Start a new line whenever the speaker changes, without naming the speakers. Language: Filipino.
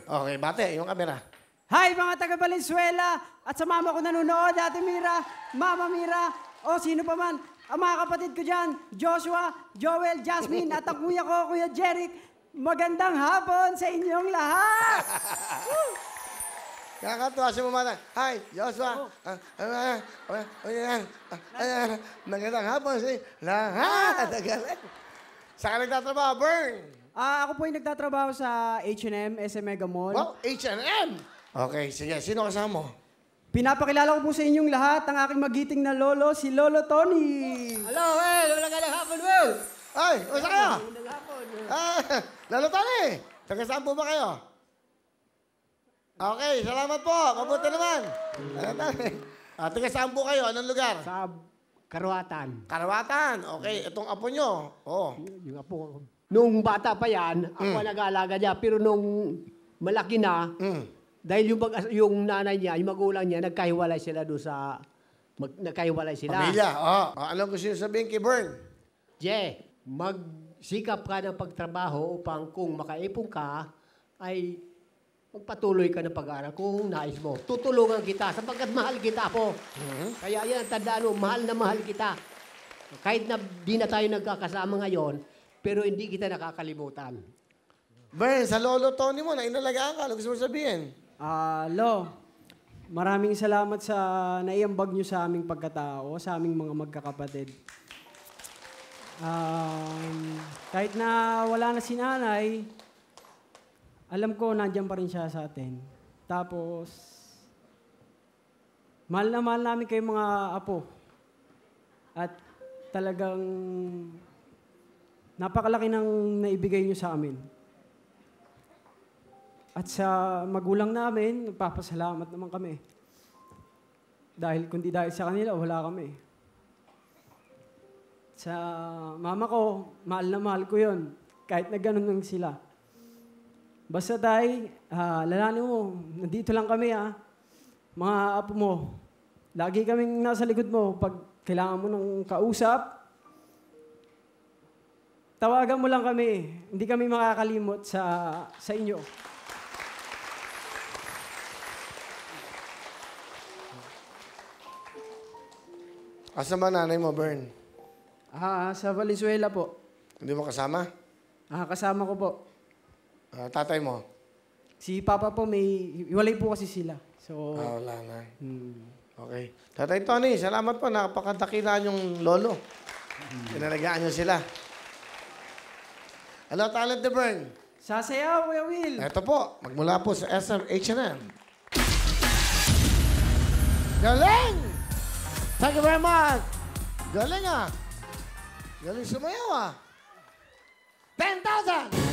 Okay, bate, yung camera.
Hi mga taga Valenzuela at sa mama ko nanonood, Ate Mira, Mama Mira, o sino pa man, ang mga kapatid ko dyan, Joshua, Joel, Jasmine, at ang kuya ko, Kuya Jeric. Magandang hapon sa inyong lahat!
Kakatuwa si Mama. Hi, Joshua. Magandang hapon sa lahat. Saan ka nagtatrabaho, Bern?
Ako po yung nagtatrabaho sa H&M, SM Mega Mall.
Wow, H&M. Okay, sige. Sino kasama mo?
Pinapakilala ko po sa inyong lahat ang aking magiting na lolo, si Lolo Tony.
Hello, Will! Magandang hapon, Will!
Ay, o saan kayo?
Magandang hapon.
Lalo Tony, taga saan po ba kayo? Okay, salamat po. Mabuti naman. Taga saan po kayo? Anong lugar?
Sa Karuatan.
Karawatan. Okay, itong apo nyo. Oh.
Yung apo ko. Nung bata pa yan, ako ang nag-aalaga niya. Pero nung malaki na, dahil yung nanay niya, yung magulang niya, nagkahiwalay sila doon sa... nagkahiwalay sila.
Pamilya. Anong gusto nyo sabihin kay Bern?
Je, magsikap ka ng pagtrabaho upang kung makaipon ka, ay magpatuloy ka ng pag-aaral kung nais mo. Tutulungan kita sapagkat mahal kita po. Kaya yan, tandaan mo, mahal na mahal kita. Kahit na di na tayo nagkakasama ngayon, pero hindi kita nakakalimutan.
Bern, sa lolo Tony mo na inalagaan ka. Ano gusto mo sabihin?
Lo, maraming salamat sa naiambag nyo sa aming pagkatao, sa aming mga magkakapatid. Kahit na wala na si nanay, alam ko nandiyan pa rin siya sa atin. Tapos, mahal na mahal namin kayo mga apo. At talagang napakalaki ng naibigay nyo sa amin. At sa magulang namin, nagpapasalamat naman kami. Dahil kundi dahil sa kanila, wala kami. Sa mama ko, mahal na mahal ko yun. Kahit na ganun lang sila. Basta tay, lalanin mo, nandito lang kami mga apo mo. Lagi kaming nasa likod mo pag kailangan mo ng kausap. Tawagan mo lang kami. Hindi kami makakalimot sa inyo.
Asa ba nanay mo, Bern?
Sa Valenzuela po.
Hindi mo kasama?
Kasama ko po.
Tatay mo?
Si Papa po, iwalay po kasi sila. So,
Wala na. Okay. Tatay Tony, salamat po. Napakadakila yung lolo. Pinalagaan nyo sila. Hello, Talent de Bern.
sasayaw, Kuya Will.
Ito po, magmula po sa SM H&M. Galing! Thank you very much. Galing Galing sumayaw 10,000!